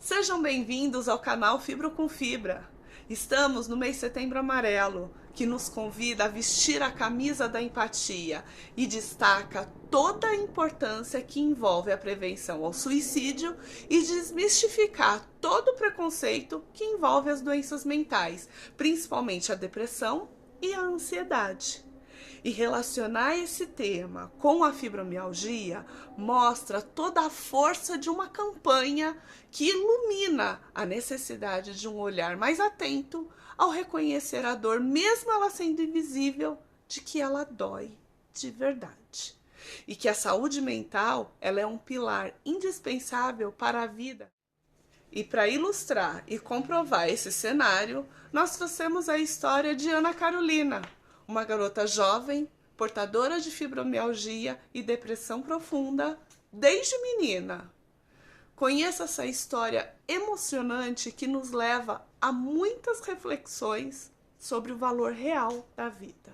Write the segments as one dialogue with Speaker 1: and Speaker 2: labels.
Speaker 1: Sejam bem-vindos ao canal Fibro com Fibra. Estamos no mês Setembro Amarelo, que nos convida a vestir a camisa da empatia e destaca toda a importância que envolve a prevenção ao suicídio e desmistificar todo o preconceito que envolve as doenças mentais, principalmente a depressão e a ansiedade. E relacionar esse tema com a fibromialgia mostra toda a força de uma campanha que ilumina a necessidade de um olhar mais atento ao reconhecer a dor, mesmo ela sendo invisível, de que ela dói de verdade. E que a saúde mental ela é um pilar indispensável para a vida. E para ilustrar e comprovar esse cenário, nós trouxemos a história de Ana Carolina, uma garota jovem, portadora de fibromialgia e depressão profunda desde menina. Conheça essa história emocionante que nos leva a muitas reflexões sobre o valor real da vida.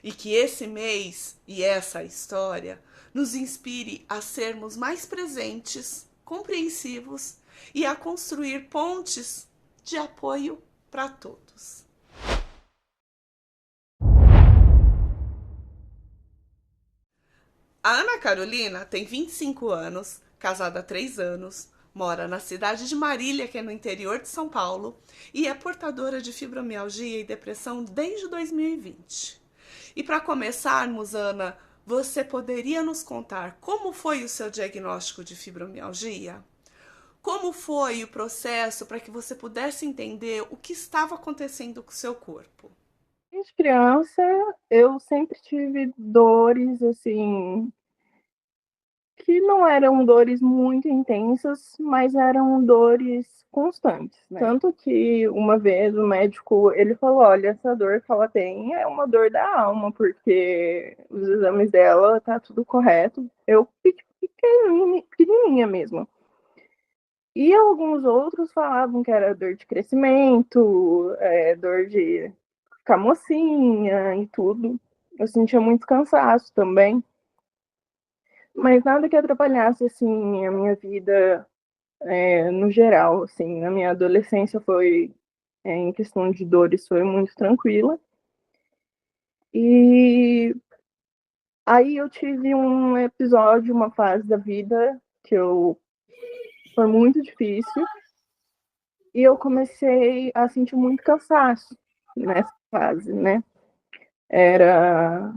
Speaker 1: E que esse mês e essa história nos inspire a sermos mais presentes, compreensivos e a construir pontes de apoio para todos. A Ana Carolina tem 25 anos, casada há 3 anos, mora na cidade de Marília, que é no interior de São Paulo, e é portadora de fibromialgia e depressão desde 2020. E para começarmos, Ana, você poderia nos contar como foi o seu diagnóstico de fibromialgia? Como foi o processo para que você pudesse entender o que estava acontecendo com o seu corpo?
Speaker 2: Desde criança, eu sempre tive dores, assim, que não eram dores muito intensas, mas eram dores constantes, né? Tanto que uma vez o médico, ele falou, olha, essa dor que ela tem é uma dor da alma, porque os exames dela tá tudo correto. Eu fiquei pequenininha mesmo. E alguns outros falavam que era dor de crescimento, dor de ficar mocinha e tudo. Eu sentia muito cansaço também, mas nada que atrapalhasse assim a minha vida no geral. Assim, a minha adolescência foi, em questão de dores, foi muito tranquila. E aí eu tive um episódio, uma fase da vida que eu foi muito difícil e eu comecei a sentir muito cansaço nessa fase, né? Era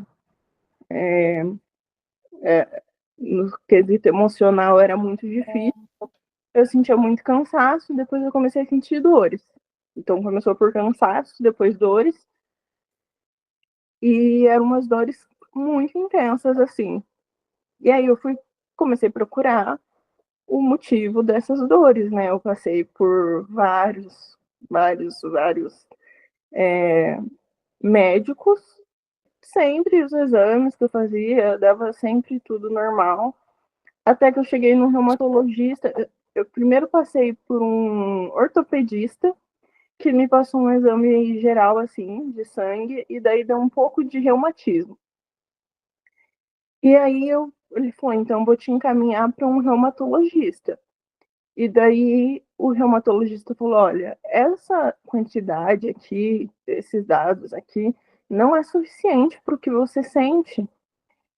Speaker 2: no quesito emocional era muito difícil. Eu sentia muito cansaço, depois eu comecei a sentir dores. Então começou por cansaço, depois dores, e eram umas dores muito intensas assim. E aí comecei a procurar o motivo dessas dores, né? Eu passei por vários médicos, sempre os exames que eu fazia, dava sempre tudo normal. Até que eu cheguei num reumatologista. Eu primeiro passei por um ortopedista que me passou um exame geral, assim, de sangue, e daí deu um pouco de reumatismo. E aí ele falou, então vou te encaminhar para um reumatologista. E daí o reumatologista falou, olha, essa quantidade aqui, esses dados aqui, não é suficiente para o que você sente.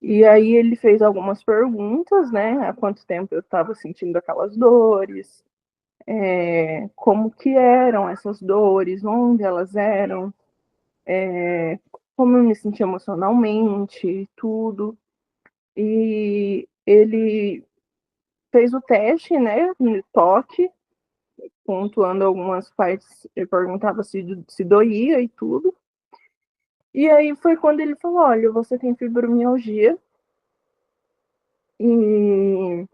Speaker 2: E aí ele fez algumas perguntas, né? Há quanto tempo eu estava sentindo aquelas dores, como que eram essas dores, onde elas eram, como eu me sentia emocionalmente, tudo. E ele fez o teste, né, no toque, pontuando algumas partes, ele perguntava se doía e tudo. E aí foi quando ele falou, olha, você tem fibromialgia e,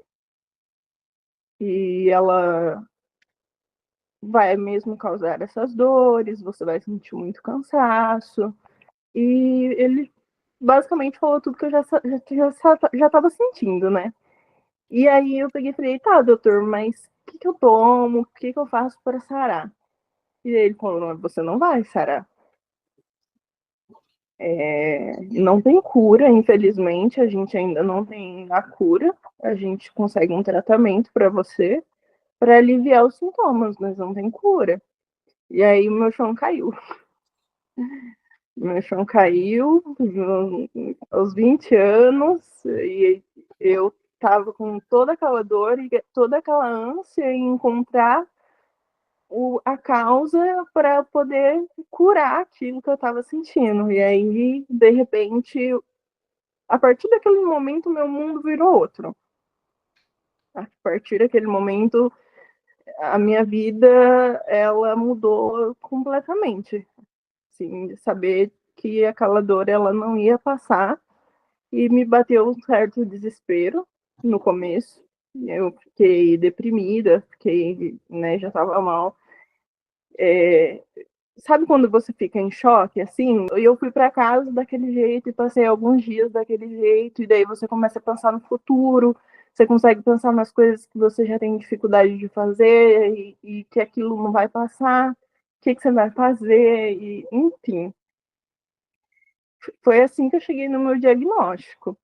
Speaker 2: e ela vai mesmo causar essas dores, você vai sentir muito cansaço. E ele basicamente falou tudo que eu já estava sentindo, né? E aí eu peguei e falei, tá, doutor, mas o que, que eu tomo? O que, que eu faço para sarar? E aí ele falou, não, você não vai sarar. Não tem cura, infelizmente, a gente ainda não tem a cura. A gente consegue um tratamento para você, para aliviar os sintomas, mas não tem cura. E aí o meu chão caiu. Meu chão caiu aos 20 anos e eu tava com toda aquela dor e toda aquela ânsia em encontrar a causa para poder curar aquilo que eu estava sentindo. E aí, de repente, a partir daquele momento, meu mundo virou outro. A partir daquele momento, a minha vida ela mudou completamente. Assim, de saber que aquela dor ela não ia passar e me bateu um certo desespero no começo. Eu fiquei deprimida, fiquei, né, já estava mal. É, sabe quando você fica em choque, assim? E eu fui para casa daquele jeito e passei alguns dias daquele jeito, e daí você começa a pensar no futuro, você consegue pensar nas coisas que você já tem dificuldade de fazer e que aquilo não vai passar, o que você vai fazer, e, enfim. Foi assim que eu cheguei no meu diagnóstico.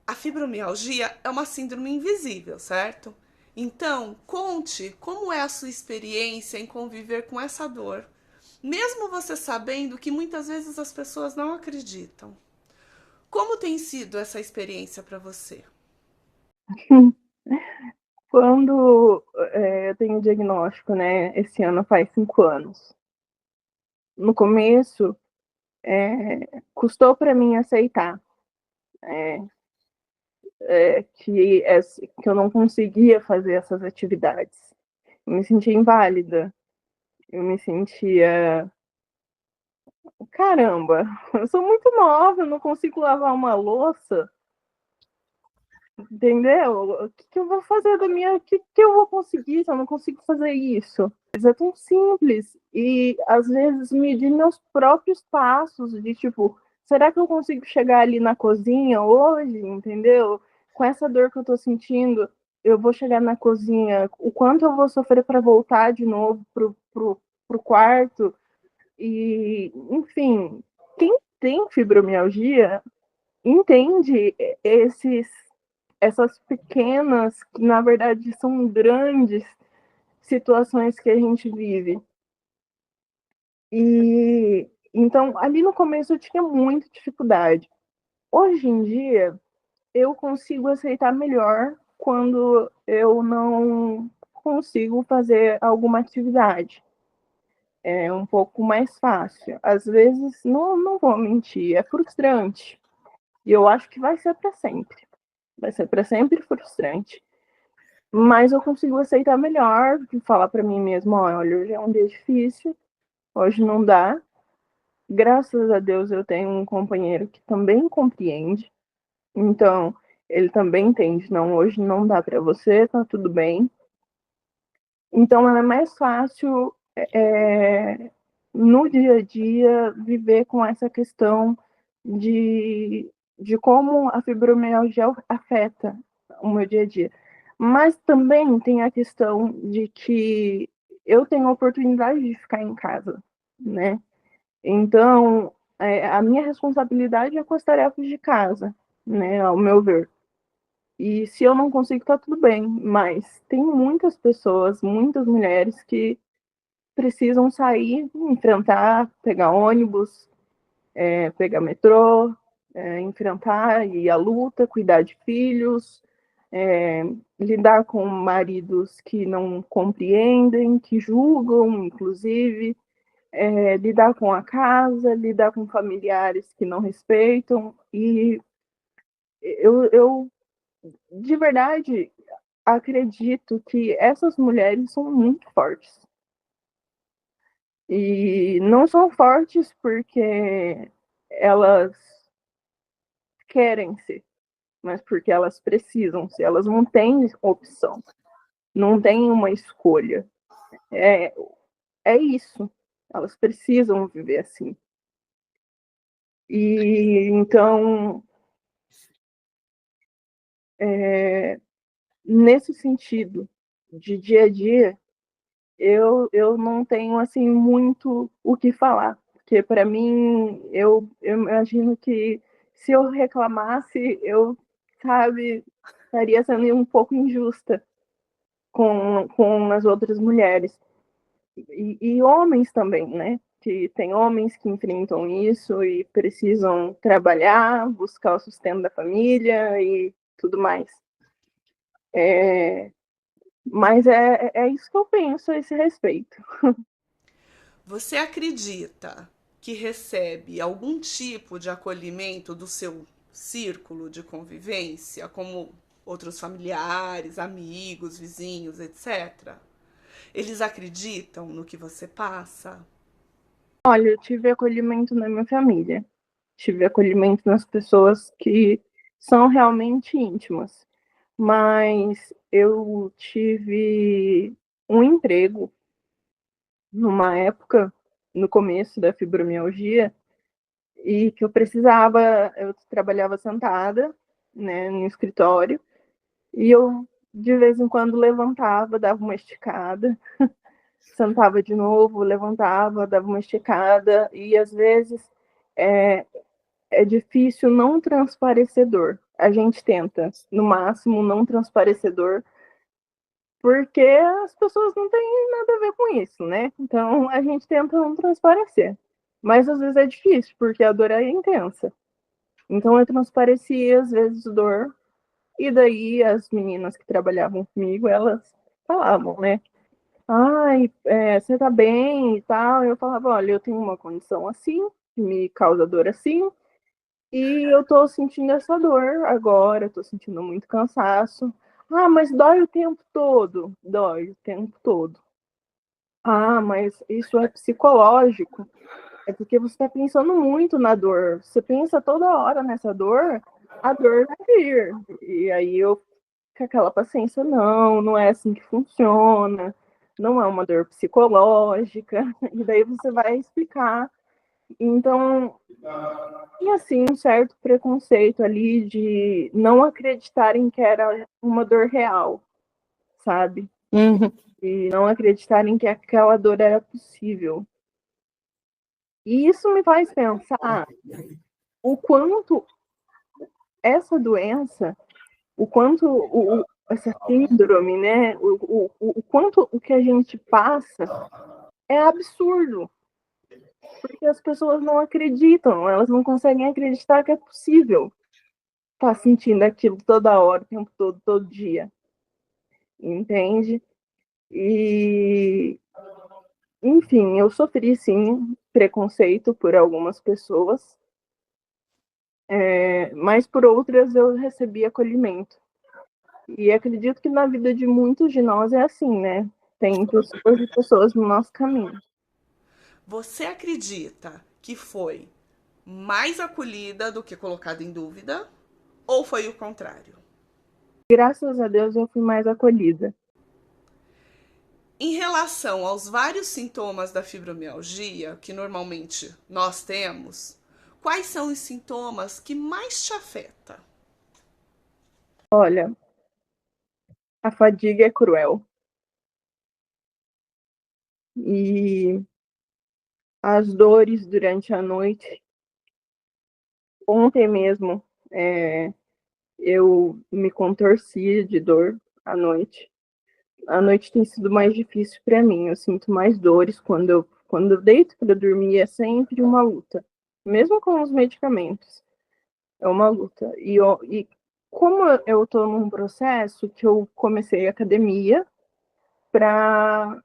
Speaker 1: A fibromialgia é uma síndrome invisível, certo? Então, conte como é a sua experiência em conviver com essa dor, mesmo você sabendo que muitas vezes as pessoas não acreditam. Como tem sido essa experiência para você?
Speaker 2: Quando eu tenho diagnóstico, né? Esse ano faz 5 anos. No começo, custou para mim aceitar é, que eu não conseguia fazer essas atividades. Eu me sentia inválida. Eu me sentia, caramba, eu sou muito nova, eu não consigo lavar uma louça. Entendeu? O que eu vou fazer da minha. O que eu vou conseguir se eu não consigo fazer isso? Mas é tão simples. E às vezes medir meus próprios passos, de tipo, será que eu consigo chegar ali na cozinha hoje? Entendeu? Com essa dor que eu tô sentindo, eu vou chegar na cozinha, o quanto eu vou sofrer para voltar de novo pro quarto. E, enfim, quem tem fibromialgia entende essas pequenas, que na verdade são grandes situações que a gente vive. E então, ali no começo eu tinha muita dificuldade. Hoje em dia, eu consigo aceitar melhor quando eu não consigo fazer alguma atividade. É um pouco mais fácil. Às vezes, não vou mentir, é frustrante. E eu acho que vai ser para sempre. Vai ser para sempre frustrante. Mas eu consigo aceitar melhor que falar para mim mesmo, olha, hoje é um dia difícil, hoje não dá. Graças a Deus eu tenho um companheiro que também compreende. Então, ele também entende, não, hoje não dá para você, tá tudo bem. Então, é mais fácil no dia a dia viver com essa questão de como a fibromialgia afeta o meu dia a dia. Mas também tem a questão de que eu tenho a oportunidade de ficar em casa, né? Então, a minha responsabilidade é com as tarefas de casa, né? Ao meu ver. E se eu não consigo, tá tudo bem. Mas tem muitas pessoas, muitas mulheres que precisam sair, enfrentar, pegar ônibus, pegar metrô, enfrentar e a luta, cuidar de filhos, é, lidar com maridos que não compreendem, que julgam, inclusive, lidar com a casa, lidar com familiares que não respeitam. E eu de verdade, acredito que essas mulheres são muito fortes. E não são fortes porque elas querem ser, mas porque elas precisam ser. Elas não têm opção, não têm uma escolha. É, é isso. Elas precisam viver assim. E então, nesse sentido, de dia a dia, eu não tenho assim muito o que falar, porque para mim eu imagino que se eu reclamasse, eu, sabe, estaria sendo um pouco injusta. com as outras mulheres. E homens também, né? Que tem homens que enfrentam isso e precisam trabalhar, buscar o sustento da família e tudo mais. Mas é isso que eu penso a esse respeito.
Speaker 1: Você acredita que recebe algum tipo de acolhimento do seu círculo de convivência, como outros familiares, amigos, vizinhos, etc? Eles acreditam no que você passa?
Speaker 2: Olha, eu tive acolhimento na minha família, tive acolhimento nas pessoas que são realmente íntimas, mas eu tive um emprego numa época, no começo da fibromialgia, e que eu trabalhava sentada, né, no escritório, e eu de vez em quando levantava, dava uma esticada, sentava de novo, levantava, dava uma esticada, e às vezes é, é difícil não transparecer dor. A gente tenta, no máximo, não transparecer dor, porque as pessoas não têm nada a ver com isso, né? Então a gente tenta não transparecer. Mas às vezes é difícil, porque a dor é intensa. Então eu transparecia às vezes dor, e daí as meninas que trabalhavam comigo, elas falavam, né? Ai, você tá bem e tal. Eu falava, olha, eu tenho uma condição assim, que me causa dor assim, e eu tô sentindo essa dor agora, tô sentindo muito cansaço. Ah, mas dói o tempo todo. Dói o tempo todo. Ah, mas isso é psicológico. É porque você está pensando muito na dor. Você pensa toda hora nessa dor, a dor vai vir. E aí eu com aquela paciência, não, não é assim que funciona. Não é uma dor psicológica. E daí você vai explicar. Então, e assim, um certo preconceito ali de não acreditarem que era uma dor real, sabe?
Speaker 3: Uhum.
Speaker 2: E não acreditarem que aquela dor era possível. E isso me faz pensar o quanto essa doença, o quanto essa síndrome, né? O quanto o que a gente passa é absurdo. Porque as pessoas não acreditam, elas não conseguem acreditar que é possível estar sentindo aquilo toda hora, o tempo todo, todo dia. Entende? E, enfim, eu sofri sim preconceito por algumas pessoas, mas por outras eu recebi acolhimento. E acredito que na vida de muitos de nós é assim, né? Tem pessoas e pessoas no nosso caminho.
Speaker 1: Você acredita que foi mais acolhida do que colocada em dúvida? Ou foi o contrário?
Speaker 2: Graças a Deus eu fui mais acolhida.
Speaker 1: Em relação aos vários sintomas da fibromialgia que normalmente nós temos, quais são os sintomas que mais te afetam?
Speaker 2: Olha, a fadiga é cruel. E as dores durante a noite. Ontem mesmo, eu me contorcia de dor à noite. A noite tem sido mais difícil para mim. Eu sinto mais dores quando eu deito para dormir. É sempre uma luta, mesmo com os medicamentos. É uma luta. E como eu estou num processo que eu comecei academia para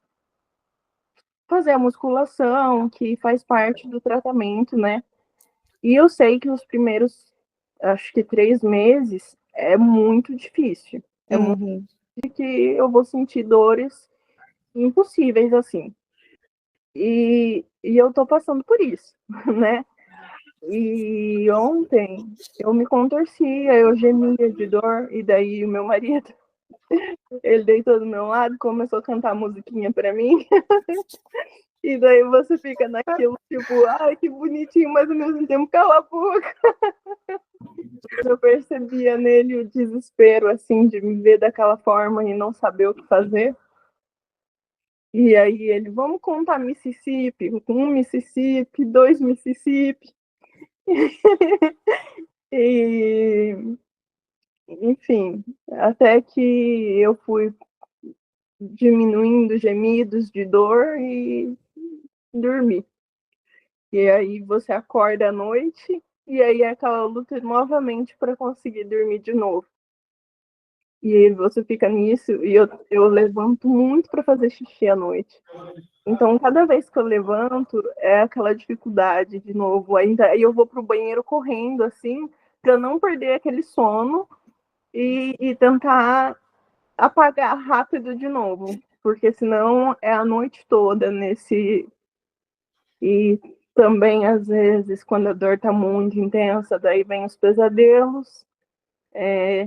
Speaker 2: fazer a musculação, que faz parte do tratamento, né? E eu sei que os primeiros, acho que 3 meses, é muito difícil. É muito
Speaker 3: Uhum.
Speaker 2: que eu vou sentir dores impossíveis, assim. E eu tô passando por isso, né? E ontem eu me contorcia, eu gemia de dor, e daí o meu marido, ele deitou do meu lado, começou a cantar musiquinha pra mim, e daí você fica naquilo, tipo, ai, que bonitinho, mas ao mesmo tempo, cala a boca. Eu percebia nele o desespero, assim, de me ver daquela forma e não saber o que fazer. E aí ele, vamos contar Mississippi, um Mississippi, dois Mississippi. E, enfim, até que eu fui diminuindo gemidos de dor e dormir. E aí você acorda à noite e aí é aquela luta novamente para conseguir dormir de novo. E aí você fica nisso e eu levanto muito para fazer xixi à noite. Então, cada vez que eu levanto, é aquela dificuldade de novo. Ainda aí eu vou pro banheiro correndo, assim, para não perder aquele sono e tentar apagar rápido de novo. Porque senão é a noite toda nesse. E também, às vezes, quando a dor tá muito intensa, daí vem os pesadelos.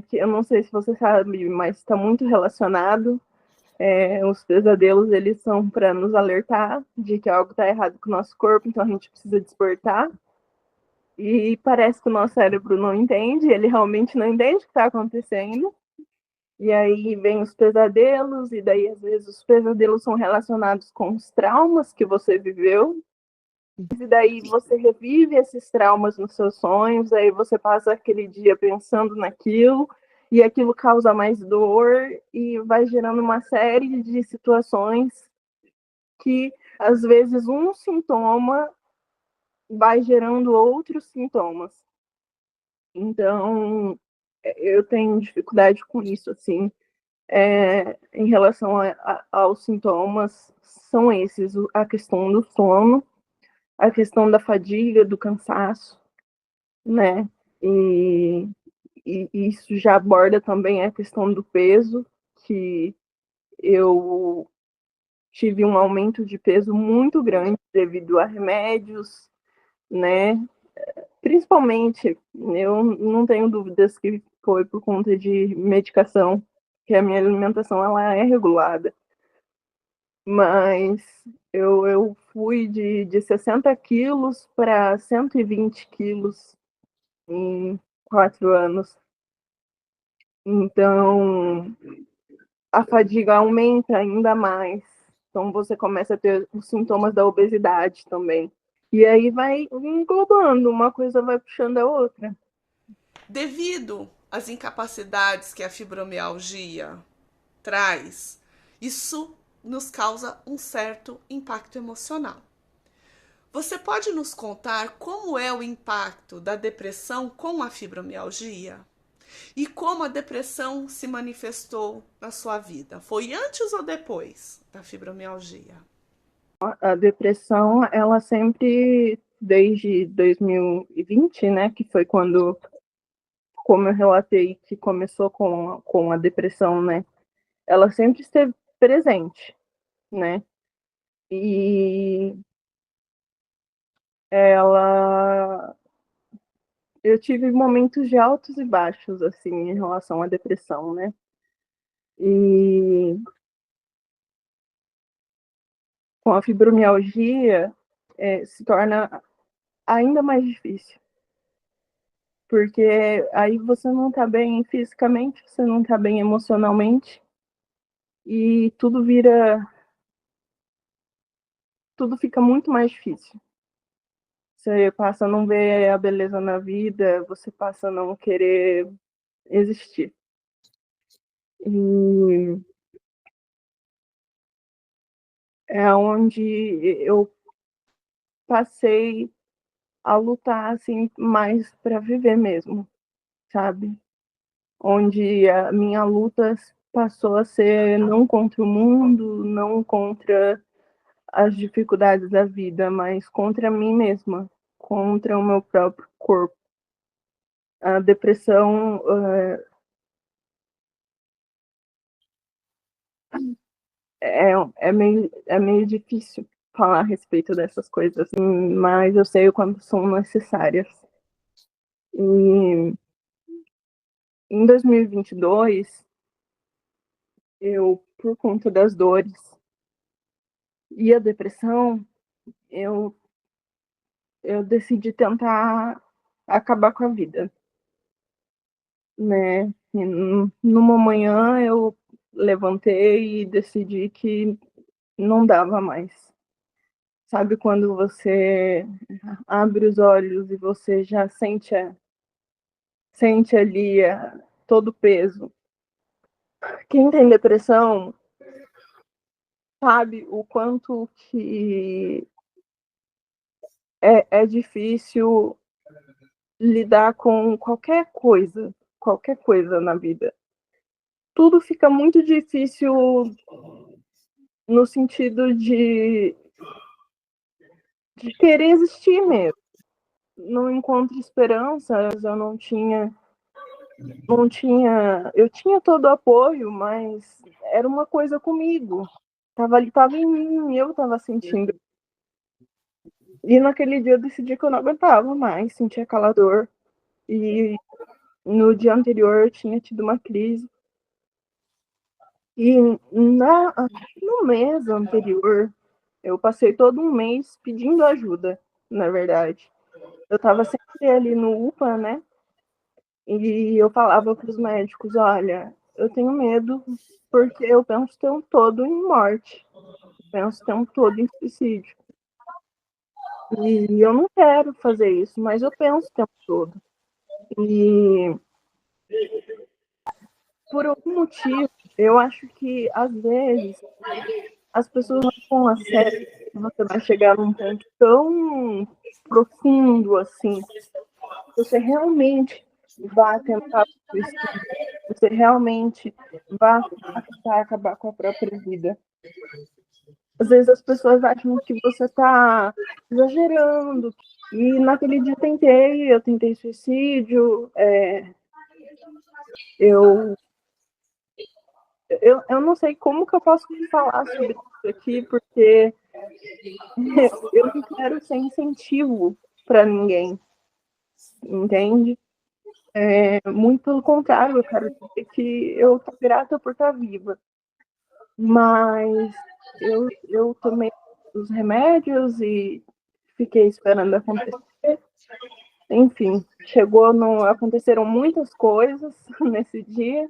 Speaker 2: Que eu não sei se você sabe, mas está muito relacionado. Os pesadelos, eles são para nos alertar de que algo está errado com o nosso corpo, então a gente precisa despertar. E parece que o nosso cérebro não entende, ele realmente não entende o que está acontecendo. E aí vem os pesadelos, e daí às vezes os pesadelos são relacionados com os traumas que você viveu. E daí você revive esses traumas nos seus sonhos, aí você passa aquele dia pensando naquilo, e aquilo causa mais dor, e vai gerando uma série de situações que, às vezes, um sintoma vai gerando outros sintomas. Então, eu tenho dificuldade com isso, assim. Em relação aos sintomas, são esses: a questão do sono, a questão da fadiga, do cansaço, né? E, e isso já aborda também a questão do peso, que eu tive um aumento de peso muito grande devido a remédios, né? Principalmente, eu não tenho dúvidas que foi por conta de medicação, que a minha alimentação ela é regulada. Mas eu fui de 60 quilos para 120 quilos em 4 anos. Então, a fadiga aumenta ainda mais. Então, você começa a ter os sintomas da obesidade também. E aí vai englobando, uma coisa vai puxando a outra.
Speaker 1: Devido às incapacidades que a fibromialgia traz, isso nos causa um certo impacto emocional. Você pode nos contar como é o impacto da depressão com a fibromialgia? E como a depressão se manifestou na sua vida? Foi antes ou depois da fibromialgia?
Speaker 2: A depressão, ela sempre, desde 2020, né, que foi quando, como eu relatei, que começou com a depressão, né, ela sempre esteve presente, né, e ela, eu tive momentos de altos e baixos, assim, em relação à depressão, né, e com a fibromialgia, se torna ainda mais difícil, porque aí você não está bem fisicamente, você não está bem emocionalmente, e tudo fica muito mais difícil. Você passa a não ver a beleza na vida, você passa a não querer existir. E é onde eu passei a lutar assim mais para viver mesmo, sabe? Onde a minha luta passou a ser não contra o mundo, não contra as dificuldades da vida, mas contra mim mesma, contra o meu próprio corpo. A depressão é meio difícil falar a respeito dessas coisas, mas eu sei o quanto são necessárias. E em 2022, eu, por conta das dores e a depressão, eu, eu decidi tentar acabar com a vida, né? E numa manhã eu levantei e decidi que não dava mais. Sabe quando você abre os olhos e você já sente ali todo o peso? Quem tem depressão sabe o quanto que é difícil lidar com qualquer coisa na vida. Tudo fica muito difícil no sentido de querer existir mesmo. Não encontro esperanças, eu eu tinha todo o apoio, mas era uma coisa comigo. Tava ali, tava em mim, eu tava sentindo. E naquele dia eu decidi que eu não aguentava mais, sentia aquela dor. E no dia anterior eu tinha tido uma crise. E no mês anterior, eu passei todo um mês pedindo ajuda, na verdade. Eu estava sempre ali no UPA, né? E eu falava para os médicos, olha, eu tenho medo porque eu penso o tempo todo em morte. Eu penso o tempo todo em suicídio. E eu não quero fazer isso, mas eu penso o tempo todo. E por algum motivo, eu acho que às vezes as pessoas não vão a sério que você vai chegar num ponto tão profundo assim. Você realmente vai tentar suicídio, você realmente vai tentar acabar com a própria vida. Às vezes as pessoas acham que você está exagerando. E naquele dia eu tentei suicídio, eu, eu não sei como que eu posso falar sobre isso aqui, porque eu não quero ser incentivo para ninguém, entende? Muito pelo contrário, eu quero dizer que eu tô grata por estar viva. Mas eu tomei os remédios e fiquei esperando acontecer. Enfim, aconteceram muitas coisas nesse dia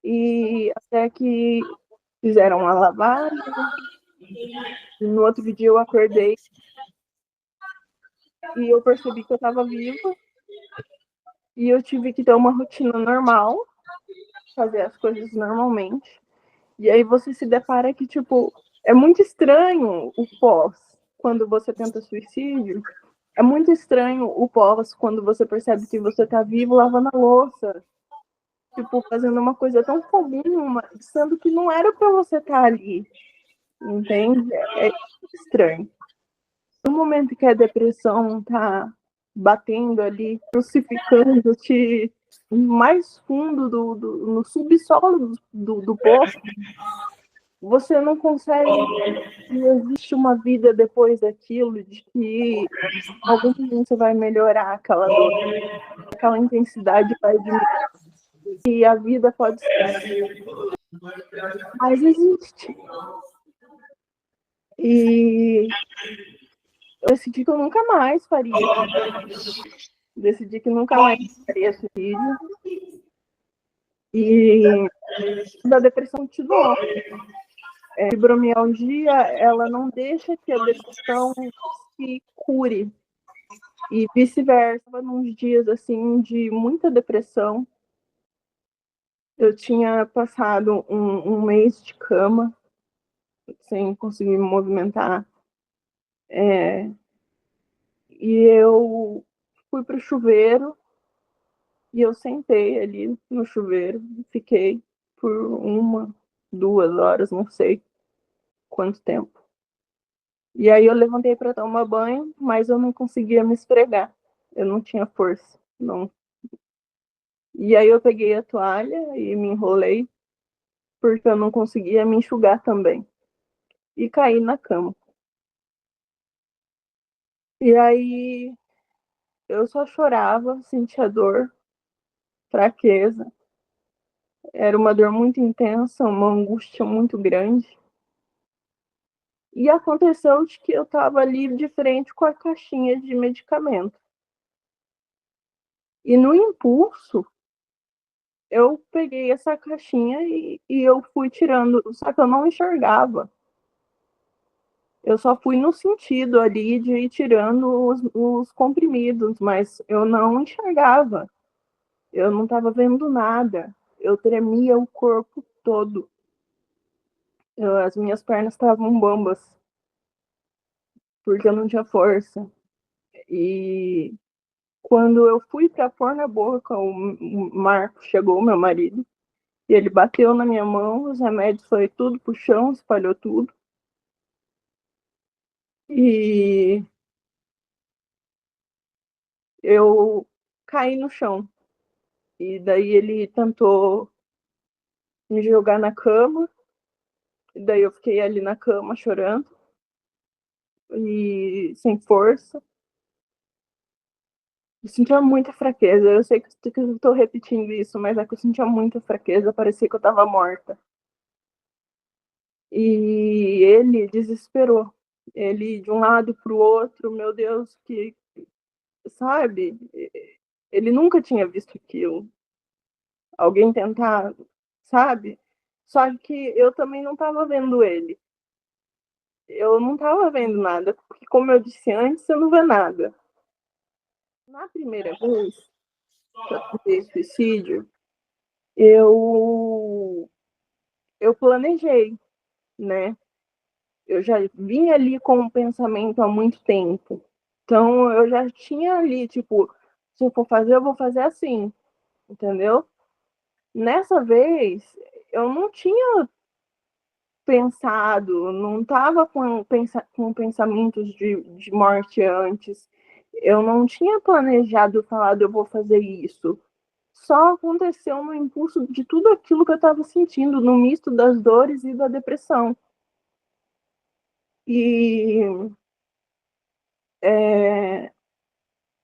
Speaker 2: e até que fizeram a lavagem. No outro dia eu acordei e eu percebi que eu estava viva e eu tive que ter uma rotina normal, fazer as coisas normalmente. E aí você se depara que, tipo, é muito estranho o pós quando você tenta suicídio. É muito estranho o pós quando você percebe que você tá vivo lavando a louça. Tipo, fazendo uma coisa tão comum, sendo que não era para você estar ali. Entende? É estranho. No momento que a depressão tá batendo ali, crucificando-te mais fundo no subsolo do poço, você não consegue. Não existe uma vida depois daquilo, de que em algum momento você vai melhorar aquela dor, aquela intensidade vai diminuir e a vida pode ser. Mas existe. E eu decidi que eu nunca mais faria. Decidi que nunca mais faria esse vídeo. E a depressão continuou. A fibromialgia, ela não deixa que a depressão se cure. E vice-versa, nos dias assim de muita depressão, eu tinha passado um mês de cama, sem conseguir me movimentar. E eu fui pro chuveiro e eu sentei ali no chuveiro, fiquei por 1, 2 horas, não sei quanto tempo. E aí eu levantei para tomar banho, mas eu não conseguia me esfregar. Eu não tinha força, não. E aí eu peguei a toalha e me enrolei, porque eu não conseguia me enxugar também. E caí na cama. E aí eu só chorava, sentia dor, fraqueza. Era uma dor muito intensa, uma angústia muito grande. E aconteceu de que eu estava ali de frente com a caixinha de medicamento. E no impulso, eu peguei essa caixinha e eu fui tirando, só que eu não enxergava. Eu só fui no sentido ali de ir tirando os comprimidos, mas eu não enxergava. Eu não estava vendo nada. Eu tremia o corpo todo. As minhas pernas estavam bambas, porque eu não tinha força. E quando eu fui para pôr na boca, o Marco chegou, meu marido, e ele bateu na minha mão, os remédios foi tudo pro chão, espalhou tudo. E eu caí no chão. E daí ele tentou me jogar na cama, e daí eu fiquei ali na cama chorando e sem força. Eu sentia muita fraqueza. Eu sei que eu tô repetindo isso, mas é que eu sentia muita fraqueza, parecia que eu tava morta. E ele desesperou. Ele de um lado pro outro, meu Deus, que sabe? Ele nunca tinha visto aquilo. Alguém tentar, sabe? Só que eu também não estava vendo ele. Eu não estava vendo nada, porque como eu disse antes, você não vê nada. Na primeira vez que eu tentei suicídio, eu eu planejei, né? Eu já vinha ali com o pensamento há muito tempo. Então eu já tinha ali, tipo, se eu for fazer, eu vou fazer assim, entendeu? Nessa vez, eu não tinha pensado, não estava com pensamentos de morte antes. Eu não tinha planejado falar, eu vou fazer isso. Só aconteceu no impulso de tudo aquilo que eu estava sentindo, no misto das dores e da depressão. E, é,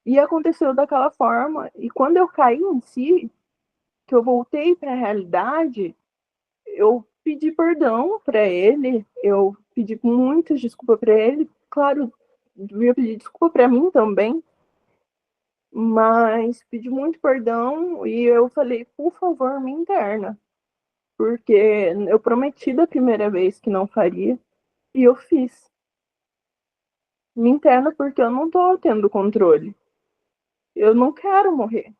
Speaker 2: e aconteceu daquela forma. E quando eu caí em si, que eu voltei para a realidade, eu pedi perdão para ele, eu pedi muitas desculpas para ele, claro, devia pedir desculpa para mim também, mas pedi muito perdão e eu falei, por favor, me interna, porque eu prometi da primeira vez que não faria e eu fiz. Me interna porque eu não tô tendo controle. Eu não quero morrer.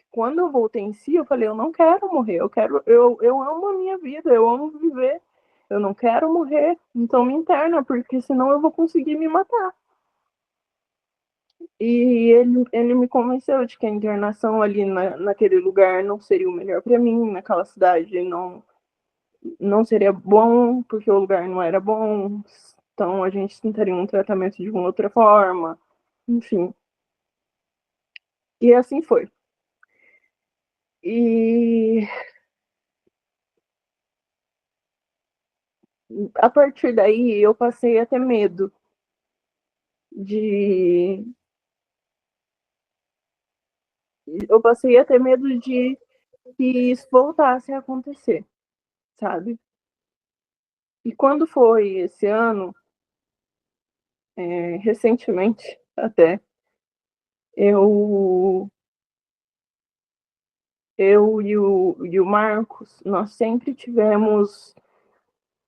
Speaker 2: Quando eu voltei em si, eu falei, eu não quero morrer, eu amo a minha vida, eu amo viver, eu não quero morrer, então me interna, porque senão eu vou conseguir me matar. E ele me convenceu de que a internação ali naquele lugar não seria o melhor para mim, naquela cidade não seria bom, porque o lugar não era bom, então a gente tentaria um tratamento de uma outra forma, enfim. E assim foi. E a partir daí eu passei a ter medo de. Eu passei a ter medo de que isso voltasse a acontecer, sabe? E quando foi esse ano, recentemente até, eu, eu e o Marcos, nós sempre tivemos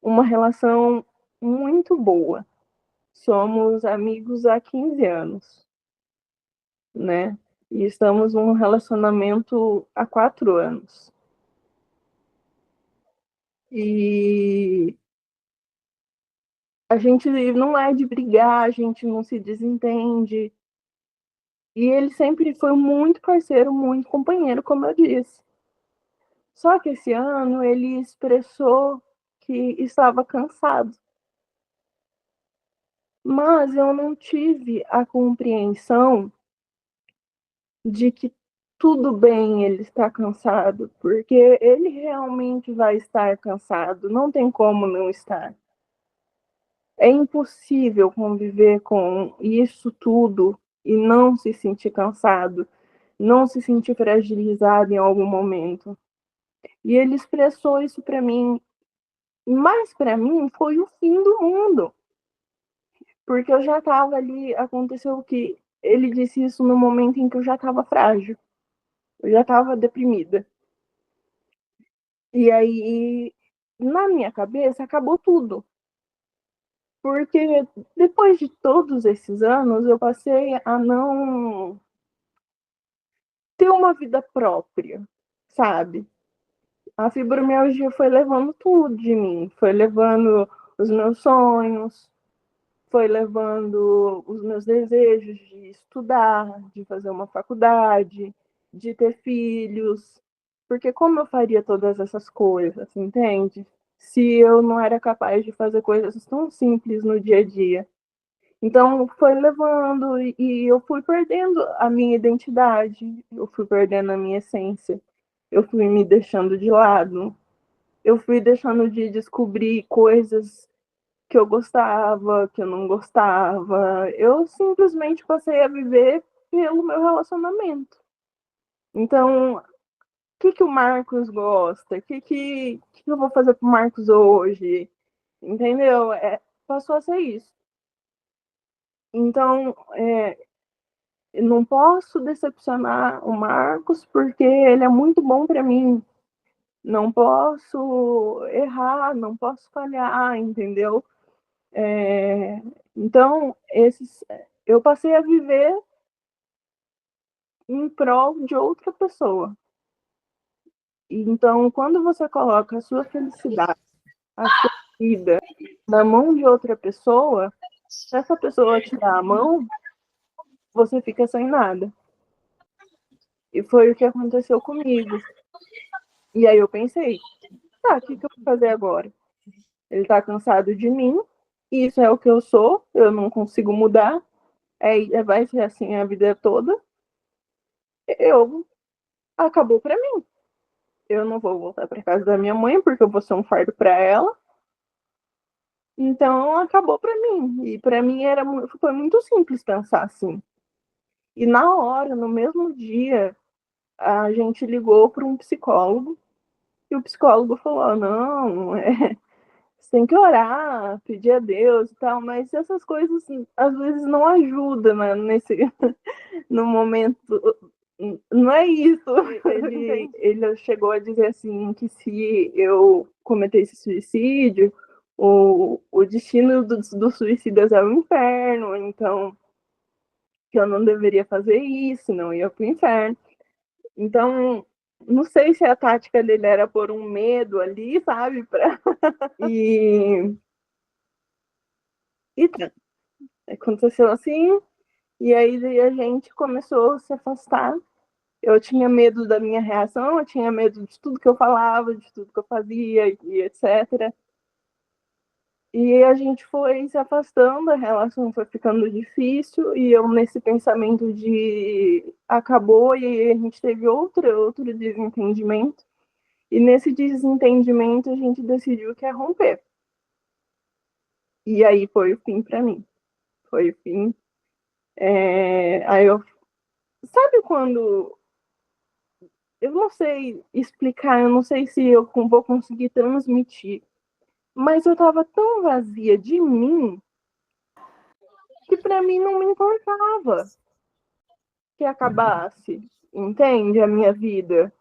Speaker 2: uma relação muito boa. Somos amigos há 15 anos, né? E estamos num relacionamento há 4 anos. E a gente não é de brigar, a gente não se desentende. E ele sempre foi muito parceiro, muito companheiro, como eu disse. Só que esse ano ele expressou que estava cansado. Mas eu não tive a compreensão de que tudo bem ele estar cansado, porque ele realmente vai estar cansado, não tem como não estar. É impossível conviver com isso tudo e não se sentir cansado, não se sentir fragilizado em algum momento. E ele expressou isso para mim, mas para mim foi o fim do mundo, porque eu já estava ali, aconteceu que ele disse isso no momento em que eu já estava frágil, eu já estava deprimida. E aí, na minha cabeça, acabou tudo. Porque depois de todos esses anos, eu passei a não ter uma vida própria, sabe? A fibromialgia foi levando tudo de mim, foi levando os meus sonhos, foi levando os meus desejos de estudar, de fazer uma faculdade, de ter filhos. Porque como eu faria todas essas coisas, entende? Se eu não era capaz de fazer coisas tão simples no dia a dia. Então foi levando e eu fui perdendo a minha identidade, eu fui perdendo a minha essência, eu fui me deixando de lado, eu fui deixando de descobrir coisas que eu gostava, que eu não gostava. Eu simplesmente passei a viver pelo meu relacionamento. Então, o que o Marcos gosta? O que eu vou fazer pro Marcos hoje? Entendeu? Passou a ser isso. Então, eu não posso decepcionar o Marcos porque ele é muito bom para mim. Não posso errar, não posso falhar, entendeu? É, então, eu passei a viver em prol de outra pessoa. Então, quando você coloca a sua felicidade, a sua vida na mão de outra pessoa, se essa pessoa te dá a mão, você fica sem nada. E foi o que aconteceu comigo. E aí eu pensei, tá, o que eu vou fazer agora? Ele tá cansado de mim, isso é o que eu sou, eu não consigo mudar, vai ser assim a vida toda. Eu acabou para mim. Eu não vou voltar para casa da minha mãe porque eu vou ser um fardo para ela. Então acabou para mim. E para mim foi muito simples pensar assim. E na hora, no mesmo dia, a gente ligou para um psicólogo e o psicólogo falou: não, você tem que orar, pedir a Deus e tal, mas essas coisas às vezes não ajudam, né, no momento. Não é isso. Ele chegou a dizer assim que se eu cometesse suicídio, o destino dos suicidas é o inferno, então que eu não deveria fazer isso, não ia pro inferno. Então, não sei se a tática dele era pôr um medo ali, sabe? E, e aconteceu assim, e aí a gente começou a se afastar. Eu tinha medo da minha reação, eu tinha medo de tudo que eu falava, de tudo que eu fazia, e etc. E a gente foi se afastando, a relação foi ficando difícil, e eu nesse pensamento de acabou, e a gente teve outro desentendimento. E nesse desentendimento a gente decidiu que é romper. E aí foi o fim para mim. Foi o fim. Aí eu. Sabe quando. Eu não sei explicar, eu não sei se eu vou conseguir transmitir, mas eu tava tão vazia de mim que para mim não me importava que acabasse, entende? A minha vida.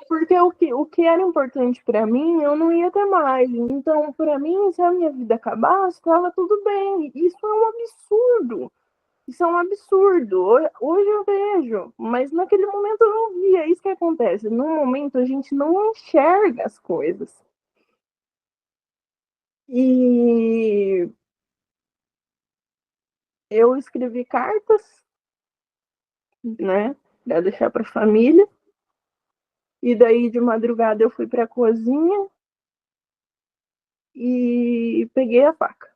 Speaker 2: Porque o que era importante para mim, eu não ia ter mais. Então, para mim, se a minha vida acabasse, estava tudo bem. Isso é um absurdo. Isso é um absurdo. Hoje eu vejo, mas naquele momento eu não via. É isso que acontece. No momento a gente não enxerga as coisas. E eu escrevi cartas, né, para deixar para a família. E daí de madrugada eu fui para a cozinha e peguei a faca.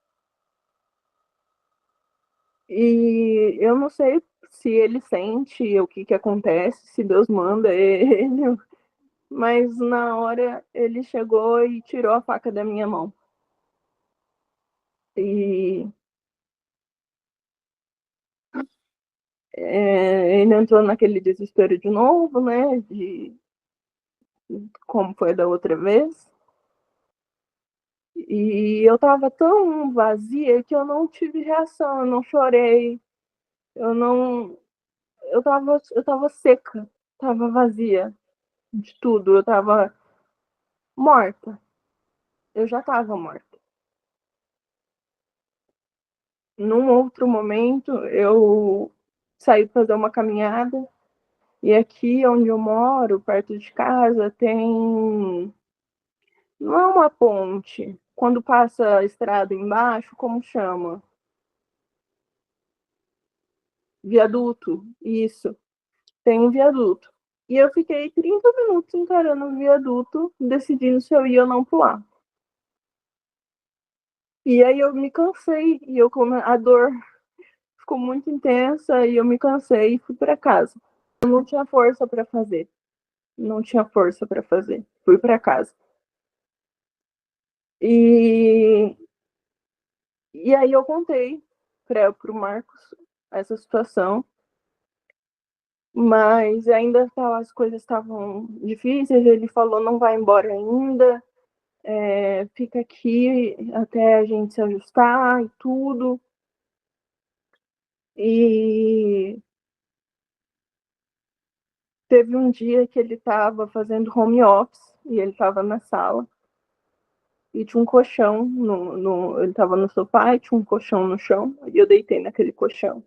Speaker 2: E eu não sei se ele sente o que que acontece, se Deus manda ele, mas na hora ele chegou e tirou a faca da minha mão. E ele entrou naquele desespero de novo, né? De como foi da outra vez. E eu tava tão vazia que eu não tive reação, eu não chorei, eu não. Eu tava seca, tava vazia de tudo, eu tava morta. Eu já tava morta. Num outro momento, eu saí fazer uma caminhada E aqui onde eu moro, perto de casa, tem. Não é uma ponte. Quando passa a estrada embaixo, como chama? Viaduto. Isso. Tem um viaduto. E eu fiquei 30 minutos encarando o viaduto, decidindo se eu ia ou não pular. E aí eu me cansei, e a dor ficou muito intensa, e eu me cansei e fui para casa. Eu não tinha força para fazer. Não tinha força para fazer. Fui para casa. E, e aí eu contei para o Marcos essa situação, mas ainda as coisas estavam difíceis. Ele falou: não vai embora ainda, fica aqui até a gente se ajustar e tudo. E teve um dia que ele estava fazendo home office e ele estava na sala e tinha um colchão, ele estava no sofá e tinha um colchão no chão e eu deitei naquele colchão.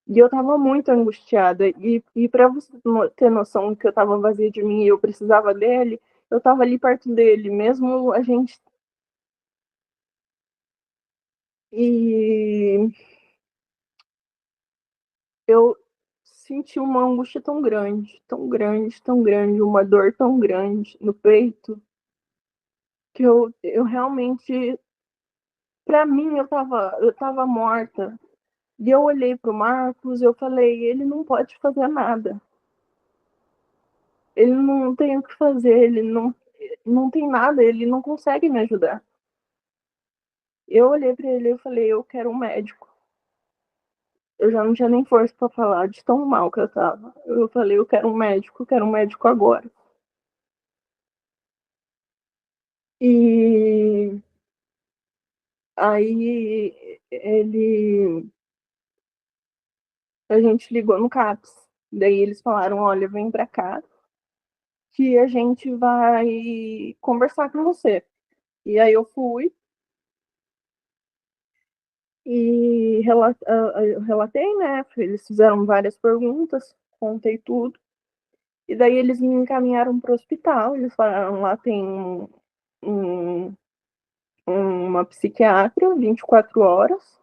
Speaker 2: E eu estava muito angustiada. E para você ter noção que eu estava vazia de mim e eu precisava dele, eu estava ali perto dele, mesmo a gente. E eu senti uma angústia tão grande, tão grande, tão grande, uma dor tão grande no peito, que eu realmente, para mim, eu tava morta. E eu olhei pro Marcos, eu falei: ele não pode fazer nada. Ele não tem o que fazer, ele não tem nada, ele não consegue me ajudar. Eu olhei para ele e falei: eu quero um médico. Eu já não tinha nem força para falar de tão mal que eu tava. Eu falei: eu quero um médico agora. E aí a gente ligou no CAPS. Daí eles falaram: olha, vem para cá que a gente vai conversar com você. E aí eu fui e eu relatei, né? Eles fizeram várias perguntas, contei tudo. E daí eles me encaminharam para o hospital. Eles falaram: lá tem um, uma psiquiatra 24 horas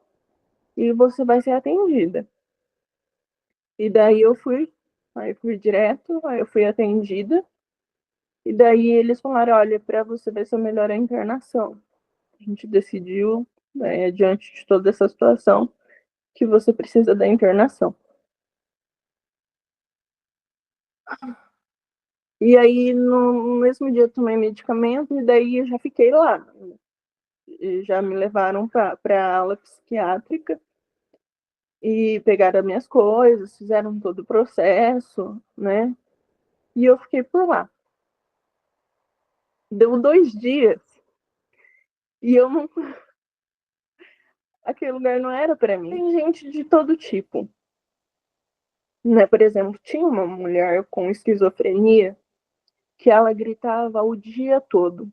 Speaker 2: e você vai ser atendida. E daí aí fui direto, aí eu fui atendida. E daí eles falaram: olha, para você vai ser melhor a internação. A gente decidiu, né, diante de toda essa situação, que você precisa da internação. E aí, no mesmo dia, eu tomei medicamento e daí eu já fiquei lá. E já me levaram para a ala psiquiátrica e pegaram as minhas coisas, fizeram todo o processo, né? E eu fiquei por lá. Deu 2 dias e eu não. Aquele lugar não era para mim. Tem gente de todo tipo, né? Por exemplo, tinha uma mulher com esquizofrenia que ela gritava o dia todo.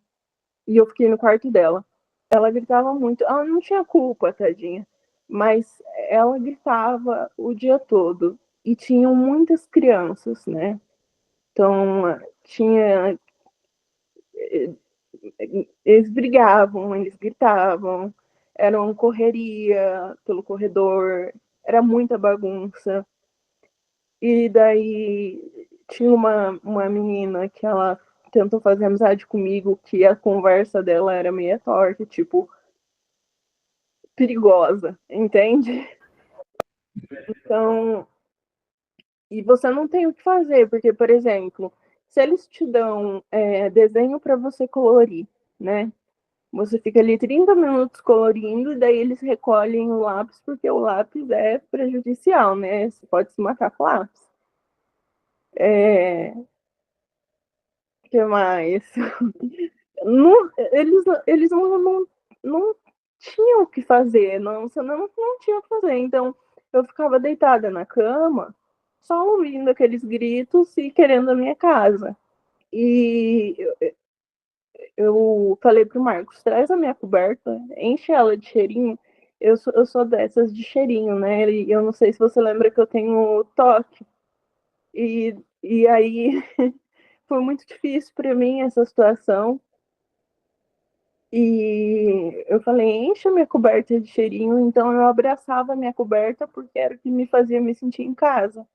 Speaker 2: E eu fiquei no quarto dela. Ela gritava muito. Ela não tinha culpa, tadinha. Mas ela gritava o dia todo. E tinham muitas crianças, né? Então, tinha. Eles brigavam, eles gritavam, era uma correria pelo corredor, era muita bagunça. E daí tinha uma menina que ela tentou fazer amizade comigo, que a conversa dela era meio torta, tipo, perigosa, entende? Então, e você não tem o que fazer, porque, por exemplo, se eles te dão desenho para você colorir, né? Você fica ali 30 minutos colorindo, e daí eles recolhem o lápis, porque o lápis é prejudicial, né? Você pode se matar com lápis. O que mais? Não, eles não tinham o que fazer, você não tinha o que fazer. Então, eu ficava deitada na cama, só ouvindo aqueles gritos e querendo a minha casa. E eu falei pro Marcos: traz a minha coberta, enche ela de cheirinho. Eu sou dessas de cheirinho, né? E eu não sei se você lembra que eu tenho toque. E aí foi muito difícil para mim essa situação. E eu falei, enche a minha coberta de cheirinho. Então eu abraçava a minha coberta porque era o que me fazia me sentir em casa.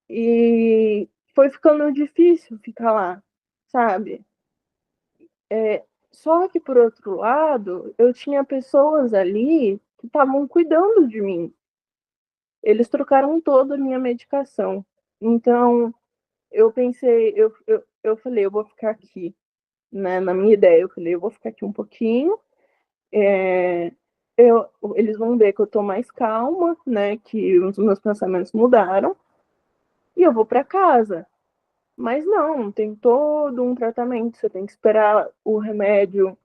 Speaker 2: E foi ficando difícil ficar lá, sabe? Só que, por outro lado, eu tinha pessoas ali que estavam cuidando de mim. Eles trocaram toda a minha medicação. Então, eu pensei, eu falei, eu vou ficar aqui, né? Na minha ideia, eu falei, eu vou ficar aqui um pouquinho. É, eles vão ver que eu tô mais calma, né? Que os meus pensamentos mudaram. E eu vou para casa. Mas não, tem todo um tratamento. Você tem que esperar o remédio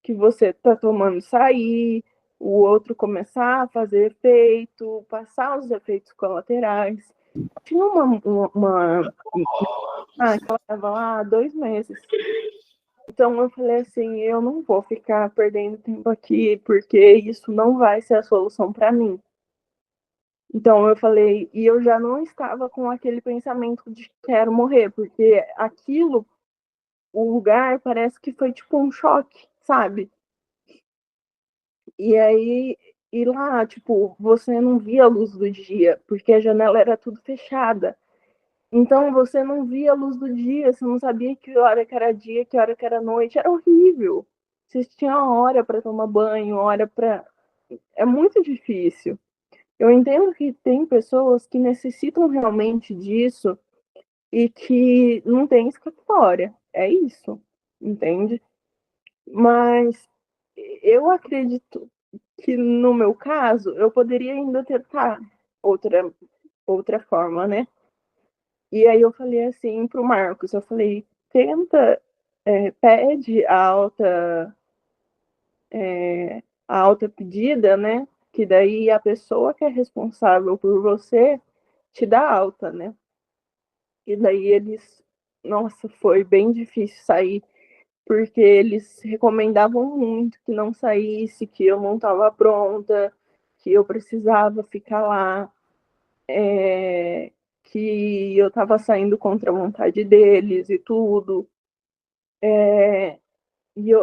Speaker 2: que você está tomando sair, o outro começar a fazer efeito, passar os efeitos colaterais. Tinha uma que ela estava lá há 2 meses. Então eu falei assim, eu não vou ficar perdendo tempo aqui, porque isso não vai ser a solução para mim. Então eu falei, e eu já não estava com aquele pensamento de quero morrer, porque aquilo, o lugar parece que foi tipo um choque, sabe? E aí, e lá, tipo, você não via a luz do dia, porque a janela era tudo fechada. Então você não via a luz do dia, você não sabia que hora que era dia, que hora que era noite, era horrível. Você tinha hora para tomar banho, hora para. É muito difícil. Eu entendo que tem pessoas que necessitam realmente disso e que não tem escapatória. É isso, entende? Mas eu acredito que no meu caso eu poderia ainda tentar outra forma, né? E aí eu falei assim pro Marcos, eu falei, tenta, pede a alta pedida, né? Que daí a pessoa que é responsável por você te dá alta, né? E daí eles, nossa, foi bem difícil sair, porque eles recomendavam muito que não saísse, que eu não estava pronta, que eu precisava ficar lá, que eu estava saindo contra a vontade deles e tudo.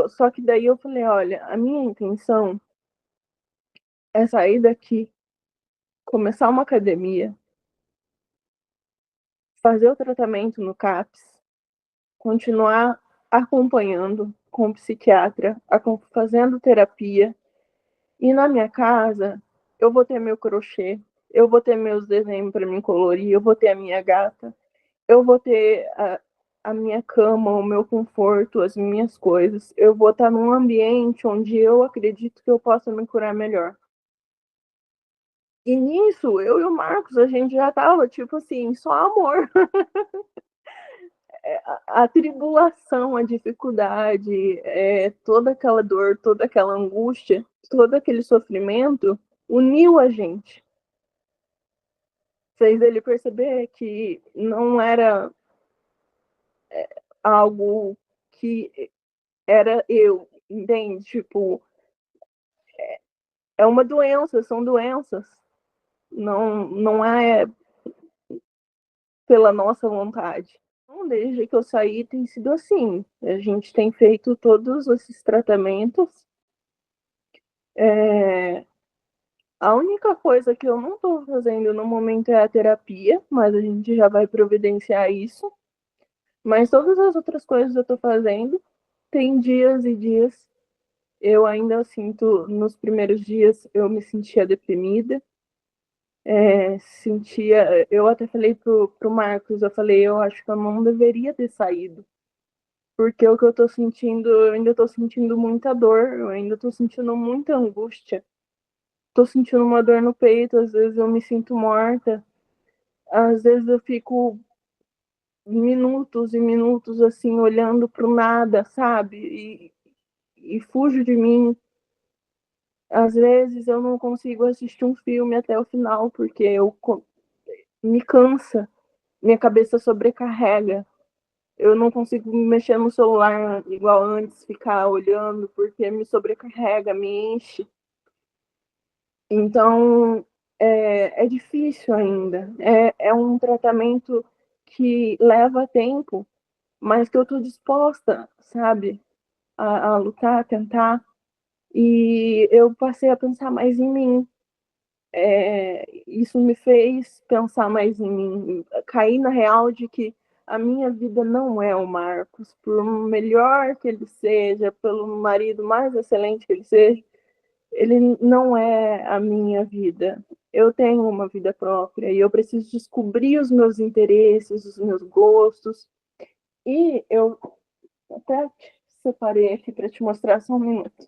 Speaker 2: Só que daí eu falei, olha, a minha intenção é sair daqui, começar uma academia, fazer o tratamento no CAPS, continuar acompanhando com o psiquiatra, fazendo terapia. E na minha casa, eu vou ter meu crochê, eu vou ter meus desenhos para mim colorir, eu vou ter a minha gata, eu vou ter a minha cama, o meu conforto, as minhas coisas. Eu vou estar num ambiente onde eu acredito que eu possa me curar melhor. E nisso, eu e o Marcos, a gente já tava, tipo assim, só amor. A tribulação, a dificuldade, toda aquela dor, toda aquela angústia, todo aquele sofrimento uniu a gente. Fez ele perceber que não era algo que era eu, entende? Tipo, é uma doença, são doenças. Não é pela nossa vontade. Então, desde que eu saí, tem sido assim. A gente tem feito todos esses tratamentos. É, a única coisa que eu não estou fazendo no momento é a terapia, mas a gente já vai providenciar isso. Mas todas as outras coisas eu estou fazendo. Tem dias e dias. Eu ainda sinto, nos primeiros dias, eu me sentia deprimida. Eu até falei pro Marcos, eu falei, eu acho que eu não deveria ter saído. Porque o que eu tô sentindo, eu ainda tô sentindo muita dor, eu ainda tô sentindo muita angústia. Tô sentindo uma dor no peito, às vezes eu me sinto morta, às vezes eu fico minutos e minutos assim, olhando pro nada, sabe? E fujo de mim. Às vezes eu não consigo assistir um filme até o final, porque me cansa, minha cabeça sobrecarrega. Eu não consigo mexer no celular igual antes, ficar olhando, porque me sobrecarrega, me enche. Então, é difícil ainda. É um tratamento que leva tempo, mas que eu estou disposta, sabe, a lutar, a tentar. E eu passei a pensar mais em mim. Isso me fez pensar mais em mim, cair na real de que a minha vida não é o Marcos, por melhor que ele seja, pelo marido mais excelente que ele seja, ele não é a minha vida. Eu tenho uma vida própria e eu preciso descobrir os meus interesses, os meus gostos. E eu até separei aqui para te mostrar só um minuto.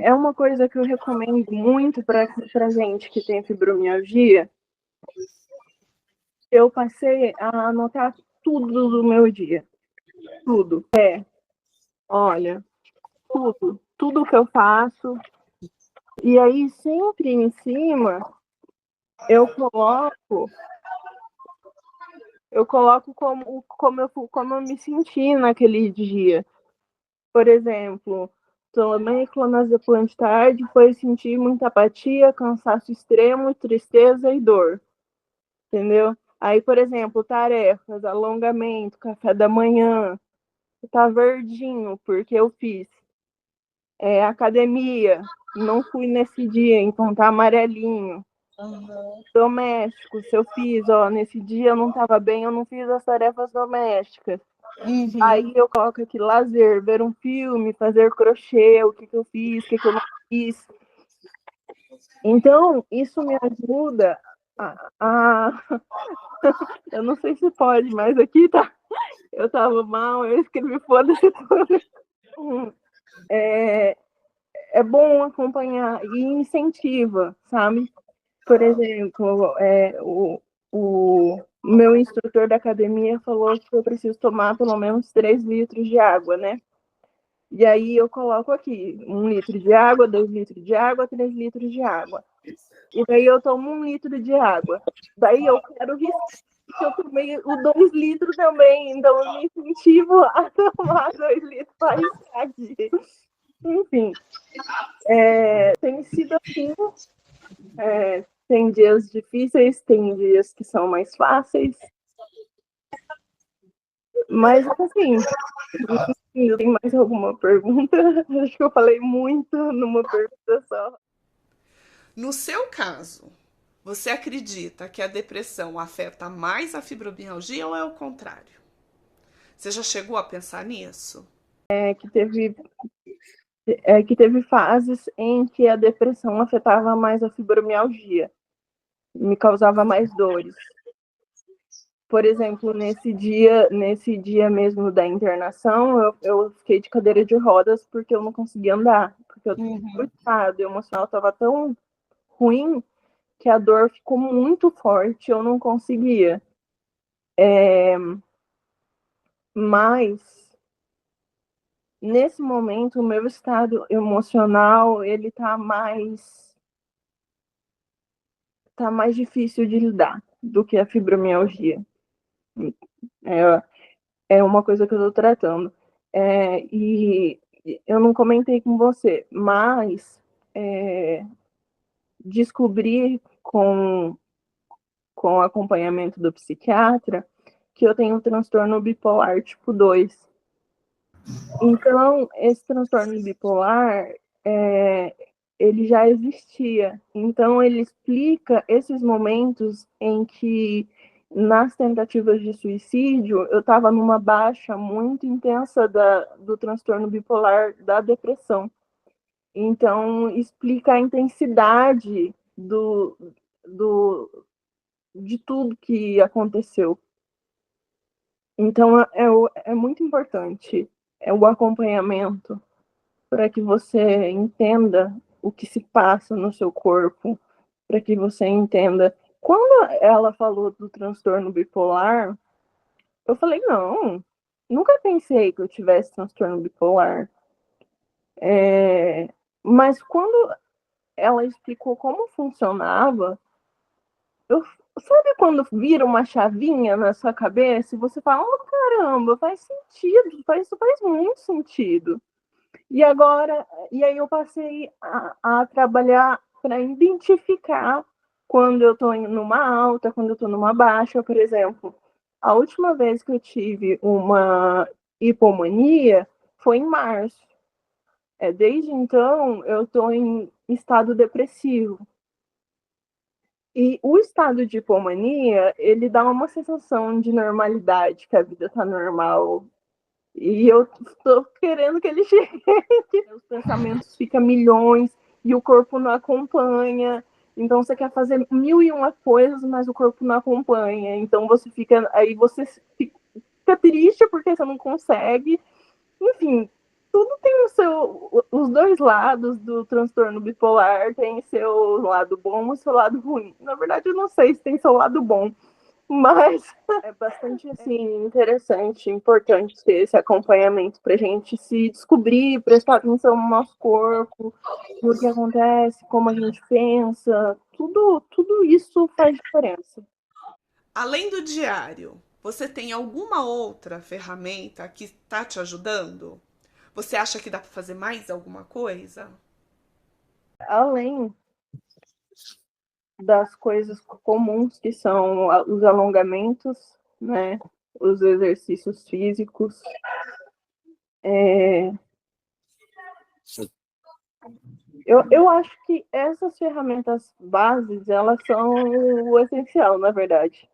Speaker 2: É uma coisa que eu recomendo muito para gente que tem fibromialgia. Eu passei a anotar tudo do meu dia. Tudo. Olha, tudo que eu faço. E aí, sempre em cima, eu coloco como eu me senti naquele dia. Por exemplo, tomei clonazepam de tarde, foi sentir muita apatia, cansaço extremo, tristeza e dor. Entendeu? Aí, por exemplo, tarefas, alongamento, café da manhã, tá verdinho, porque eu fiz. Academia, não fui nesse dia, então tá amarelinho.
Speaker 1: Uhum.
Speaker 2: Doméstico, se eu fiz, ó, nesse dia eu não tava bem, eu não fiz as tarefas domésticas. Aí eu coloco aqui lazer, ver um filme, fazer crochê, o que eu fiz, o que eu não fiz. Então, isso me ajuda eu não sei se pode, mas aqui tá. Eu tava mal, eu escrevi foda-se tudo. É bom acompanhar e incentiva, sabe? Por exemplo, o meu instrutor da academia falou que eu preciso tomar pelo menos 3 litros de água, né? E aí eu coloco aqui 1 litro de água, 2 litros de água, 3 litros de água. E daí eu tomo 1 litro de água. Daí eu quero riscar que eu tomei o 2 litros também, então eu me incentivo a tomar 2 litros para riscar aqui. Enfim, tem sido assim. Tem dias difíceis, tem dias que são mais fáceis. Mas, assim, tem mais alguma pergunta? Acho que eu falei muito numa pergunta só.
Speaker 1: No seu caso, você acredita que a depressão afeta mais a fibromialgia ou é o contrário? Você já chegou a pensar nisso?
Speaker 2: Que teve fases em que a depressão afetava mais a fibromialgia, me causava mais dores. Por exemplo, nesse dia mesmo da internação, eu fiquei de cadeira de rodas porque eu não conseguia andar, porque o estado emocional estava tão ruim que a dor ficou muito forte, eu não conseguia. Mas nesse momento o meu estado emocional ele tá mais difícil de lidar do que a fibromialgia. É, é uma coisa que eu estou tratando. E eu não comentei com você, mas descobri com o acompanhamento do psiquiatra que eu tenho um transtorno bipolar tipo 2. Então, esse transtorno bipolar, ele já existia. Então, ele explica esses momentos em que, nas tentativas de suicídio, eu estava numa baixa muito intensa do transtorno bipolar da depressão. Então, explica a intensidade de tudo que aconteceu. Então, é muito importante o acompanhamento para que você entenda o que se passa no seu corpo, para que você entenda. Quando ela falou do transtorno bipolar, eu falei, não, nunca pensei que eu tivesse transtorno bipolar. Mas quando ela explicou como funcionava, sabe quando vira uma chavinha na sua cabeça e você fala, oh, caramba, faz sentido, isso faz muito sentido. E agora, e aí eu passei a trabalhar para identificar quando eu estou numa alta, quando eu estou numa baixa, por exemplo. A última vez que eu tive uma hipomania foi em março. Desde então, eu estou em estado depressivo. E o estado de hipomania, ele dá uma sensação de normalidade, que a vida está normal. E eu tô querendo que ele chegue. Os pensamentos ficam milhões e o corpo não acompanha. Então você quer fazer mil e uma coisas, mas o corpo não acompanha. Então você fica triste porque você não consegue. Enfim, tudo tem os dois lados do transtorno bipolar, tem seu lado bom e seu lado ruim. Na verdade, eu não sei se tem seu lado bom, mas é bastante assim, interessante, importante ter esse acompanhamento para a gente se descobrir, prestar atenção no nosso corpo, no que acontece, como a gente pensa, tudo isso faz diferença.
Speaker 1: Além do diário, você tem alguma outra ferramenta que está te ajudando? Você acha que dá para fazer mais alguma coisa?
Speaker 2: Além das coisas comuns que são os alongamentos, né, os exercícios físicos, eu acho que essas ferramentas bases, elas são o essencial, na verdade.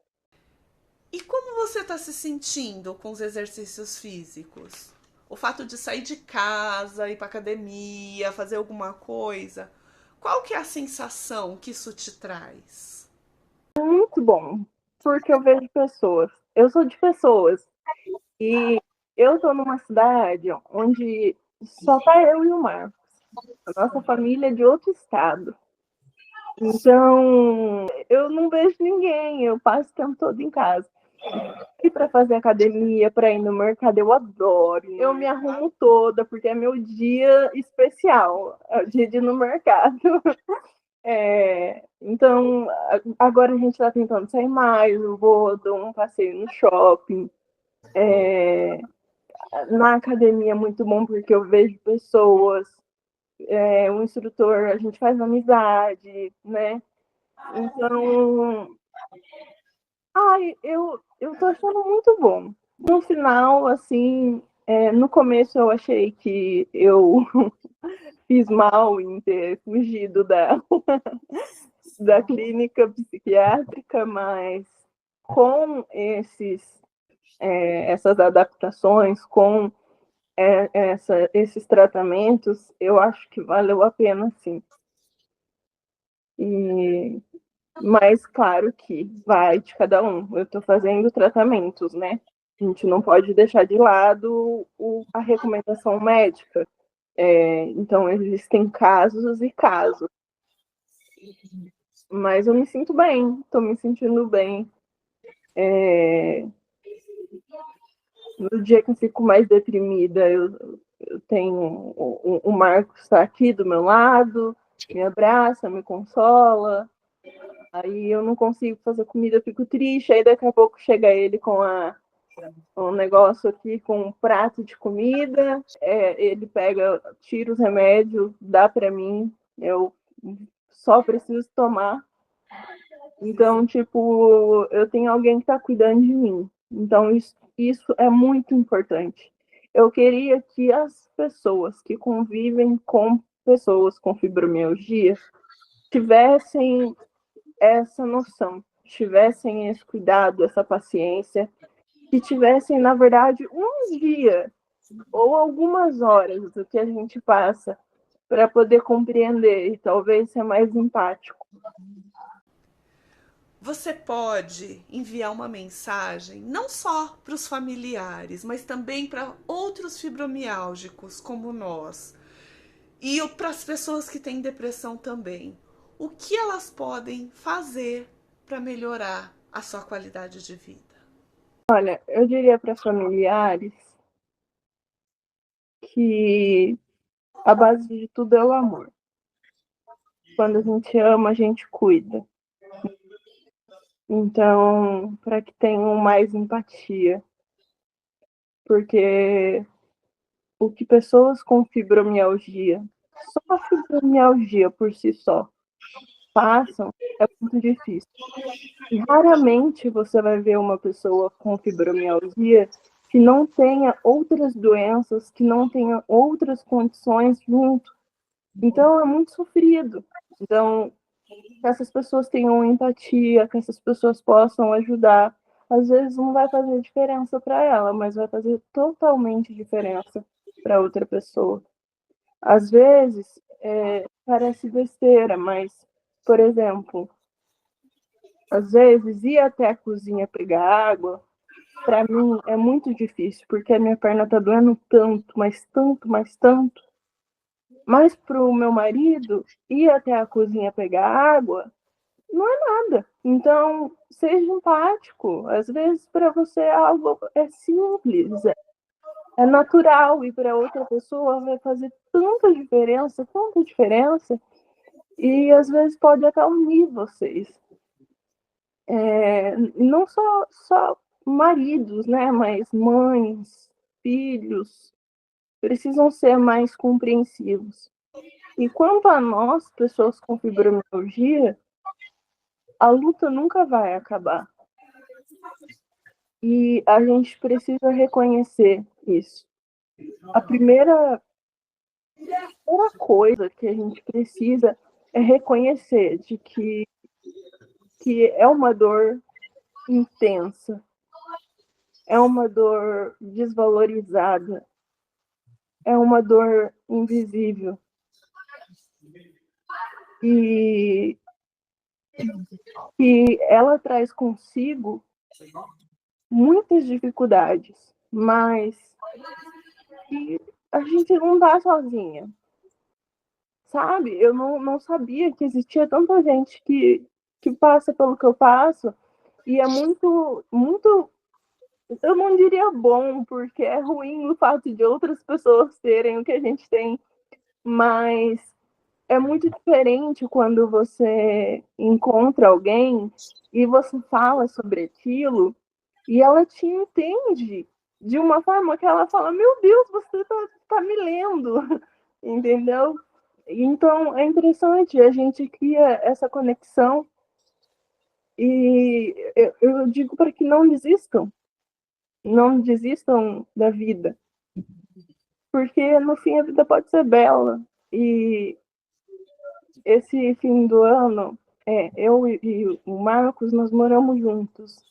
Speaker 1: E como você está se sentindo com os exercícios físicos? O fato de sair de casa, ir para academia, fazer alguma coisa, qual que é a sensação que isso te traz?
Speaker 2: Muito bom, porque eu vejo pessoas. Eu sou de pessoas. E eu tô numa cidade onde só tá eu e o Marcos. A nossa família é de outro estado. Então, eu não vejo ninguém, eu passo o tempo todo em casa. E para fazer academia, para ir no mercado, eu adoro. Eu me arrumo toda, porque é meu dia especial, é o dia de ir no mercado. Então, agora a gente está tentando sair mais, eu vou dar um passeio no shopping. Na academia é muito bom porque eu vejo pessoas, o instrutor, a gente faz amizade, né? Então, eu tô achando muito bom. No final, assim, no começo eu achei que eu fiz mal em ter fugido da clínica psiquiátrica, mas com essas adaptações, com esses tratamentos, eu acho que valeu a pena, sim. E, mas, claro que vai de cada um. Eu estou fazendo tratamentos, né? A gente não pode deixar de lado a recomendação médica. Então, existem casos e casos. Mas eu me sinto bem, estou me sentindo bem. No dia que eu fico mais deprimida, eu tenho o Marcos está aqui do meu lado, me abraça, me consola. Aí eu não consigo fazer comida, eu fico triste. Aí daqui a pouco chega ele com um negócio aqui, com um prato de comida. Ele pega, tira os remédios, dá para mim. Eu só preciso tomar. Então, tipo, eu tenho alguém que está cuidando de mim. Então, isso é muito importante. Eu queria que as pessoas que convivem com pessoas com fibromialgia tivessem essa noção, tivessem esse cuidado, essa paciência, que tivessem, na verdade, um dia ou algumas horas do que a gente passa para poder compreender e talvez ser mais empático.
Speaker 1: Você pode enviar uma mensagem não só para os familiares, mas também para outros fibromialgicos como nós e para as pessoas que têm depressão também. O que elas podem fazer para melhorar a sua qualidade de vida?
Speaker 2: Olha, eu diria para familiares que a base de tudo é o amor. Quando a gente ama, a gente cuida. Então, para que tenham mais empatia, porque o que pessoas com fibromialgia, só a fibromialgia por si só, passam, é muito difícil. E raramente você vai ver uma pessoa com fibromialgia que não tenha outras doenças, que não tenha outras condições junto. Então é muito sofrido. Então, que essas pessoas tenham empatia, que essas pessoas possam ajudar. Às vezes não vai fazer diferença para ela, mas vai fazer totalmente diferença para outra pessoa. Às vezes, parece besteira, mas, por exemplo, às vezes ir até a cozinha pegar água, para mim é muito difícil, porque a minha perna tá doendo tanto, mas tanto, mas tanto. Mas para o meu marido, ir até a cozinha pegar água não é nada. Então, seja empático. Às vezes, para você, algo é simples, é natural, e para outra pessoa vai fazer tanta diferença, e às vezes pode até unir vocês. Não só maridos, né, mas mães, filhos, precisam ser mais compreensivos. E quanto a nós, pessoas com fibromialgia, a luta nunca vai acabar. E a gente precisa reconhecer isso. A primeira coisa que a gente precisa é reconhecer de que é uma dor intensa, é uma dor desvalorizada, é uma dor invisível. E ela traz consigo muitas dificuldades, mas que a gente não dá sozinha, sabe? Eu não sabia que existia tanta gente que passa pelo que eu passo, e é muito, muito, eu não diria bom, porque é ruim o fato de outras pessoas terem o que a gente tem, mas é muito diferente quando você encontra alguém e você fala sobre aquilo e ela te entende de uma forma que ela fala: Meu Deus, você tá me lendo, entendeu? Então é interessante, a gente cria essa conexão, e eu digo para que não desistam da vida, porque no fim a vida pode ser bela. E esse fim do ano, eu e o Marcos, nós moramos juntos,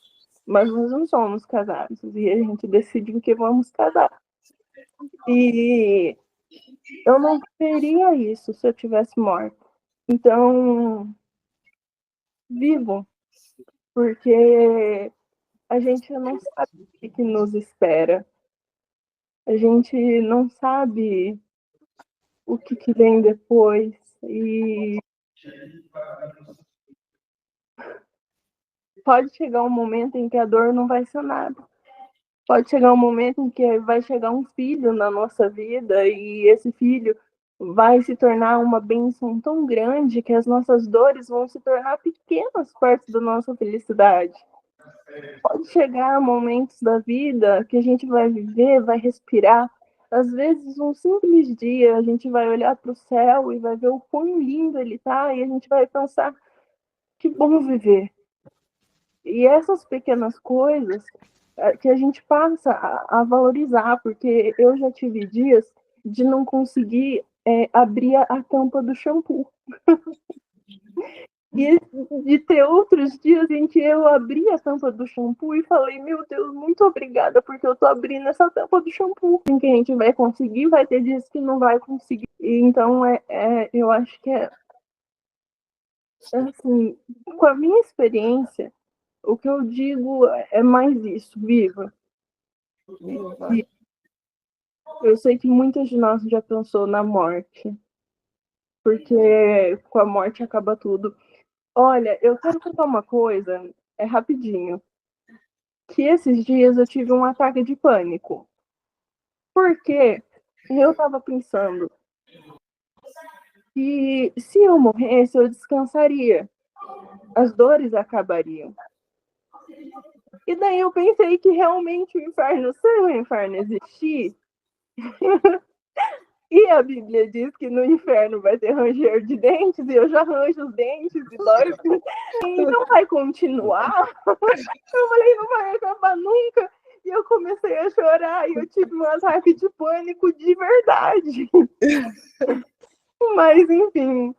Speaker 2: mas nós não somos casados, e a gente decidiu que vamos casar. E eu não teria isso se eu tivesse morto. Então, vivo, porque a gente não sabe o que nos espera. A gente não sabe o que vem depois. E pode chegar um momento em que a dor não vai ser nada. Pode chegar um momento em que vai chegar um filho na nossa vida, e esse filho vai se tornar uma bênção tão grande que as nossas dores vão se tornar pequenas perto da nossa felicidade. Pode chegar momentos da vida que a gente vai viver, vai respirar. Às vezes, um simples dia, a gente vai olhar para o céu e vai ver o quão lindo ele está, e a gente vai pensar: que bom viver. E essas pequenas coisas que a gente passa a valorizar, porque eu já tive dias de não conseguir abrir a tampa do shampoo. E de ter outros dias em que eu abri a tampa do shampoo e falei: Meu Deus, muito obrigada, porque eu tô abrindo essa tampa do shampoo. Em que a gente vai conseguir, vai ter dias que não vai conseguir. E então, eu acho que assim, com a minha experiência, o que eu digo é mais isso: viva. E eu sei que muitas de nós já pensou na morte, porque com a morte acaba tudo. Olha, eu quero contar uma coisa, rapidinho, que esses dias eu tive um ataque de pânico. Porque eu estava pensando que se eu morresse, eu descansaria, as dores acabariam. E daí eu pensei que realmente o inferno, se o inferno existir, e a Bíblia diz que no inferno vai ter ranger de dentes, e eu já ranjo os dentes e dói. Então vai continuar? Eu falei, não vai acabar nunca. E eu comecei a chorar e eu tive um ataque de pânico de verdade. Mas, enfim,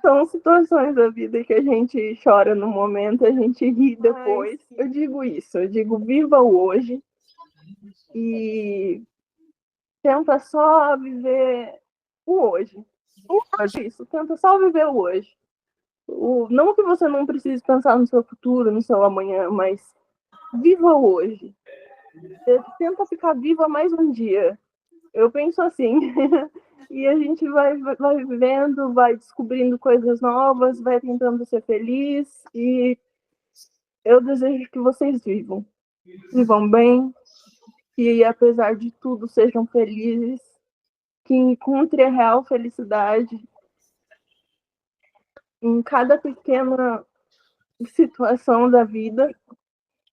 Speaker 2: são situações da vida que a gente chora no momento, a gente ri depois. Eu digo isso, eu digo viva o hoje e tenta só viver o hoje. Isso, tenta só viver o hoje. Não que você não precise pensar no seu futuro, no seu amanhã, mas viva o hoje. Tenta ficar viva mais um dia. Eu penso assim. E a gente vai vivendo, vai descobrindo coisas novas, vai tentando ser feliz. E eu desejo que vocês vivam bem, que apesar de tudo sejam felizes, que encontrem a real felicidade em cada pequena situação da vida.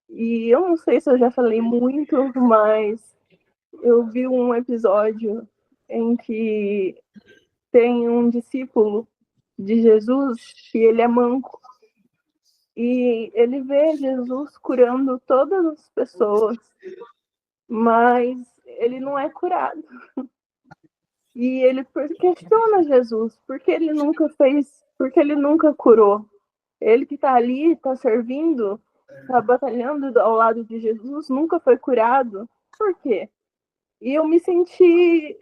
Speaker 2: E eu não sei se eu já falei muito, mas eu vi um episódio em que tem um discípulo de Jesus que ele é manco. E ele vê Jesus curando todas as pessoas, mas ele não é curado. E ele questiona Jesus, por que ele nunca fez, por que ele nunca curou? Ele que está ali, está servindo, está batalhando ao lado de Jesus, nunca foi curado. Por quê? E eu me senti,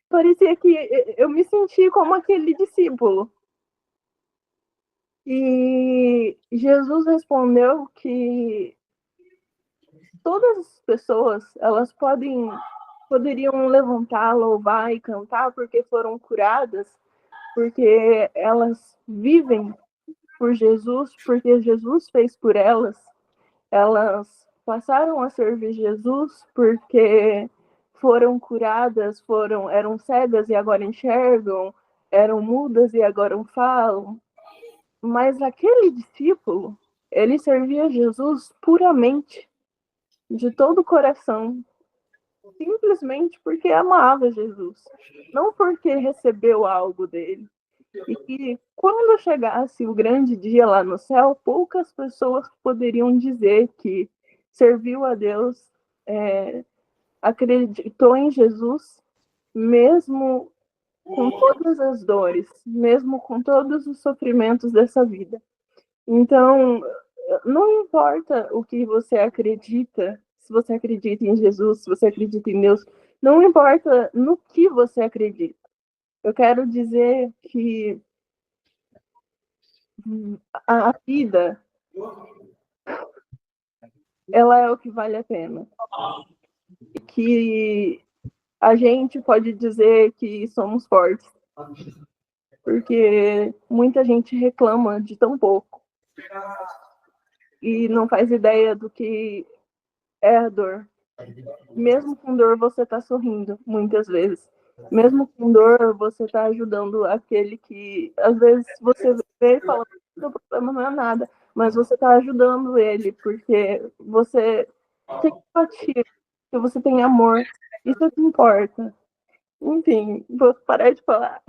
Speaker 2: parecia que eu me senti como aquele discípulo. E Jesus respondeu que todas as pessoas, elas poderiam levantar, louvar e cantar porque foram curadas, porque elas vivem por Jesus, porque Jesus fez por elas. Elas passaram a servir Jesus porque foram curadas, eram cegas e agora enxergam, eram mudas e agora falam. Mas aquele discípulo, ele servia Jesus puramente, de todo o coração, simplesmente porque amava Jesus, não porque recebeu algo dele. E que quando chegasse o grande dia lá no céu, poucas pessoas poderiam dizer que serviu a Deus, acreditou em Jesus, mesmo com todas as dores, mesmo com todos os sofrimentos dessa vida. Então, não importa o que você acredita, se você acredita em Jesus, se você acredita em Deus, não importa no que você acredita. Eu quero dizer que a vida, ela é o que vale a pena. E que a gente pode dizer que somos fortes, porque muita gente reclama de tão pouco e não faz ideia do que é a dor. Mesmo com dor, você está sorrindo, muitas vezes. Mesmo com dor, você está ajudando aquele que, às vezes, você vê e fala, o problema não é nada, mas você está ajudando ele, porque você tem empatia, que você tem amor. Isso é o que importa. Enfim, vou parar de falar.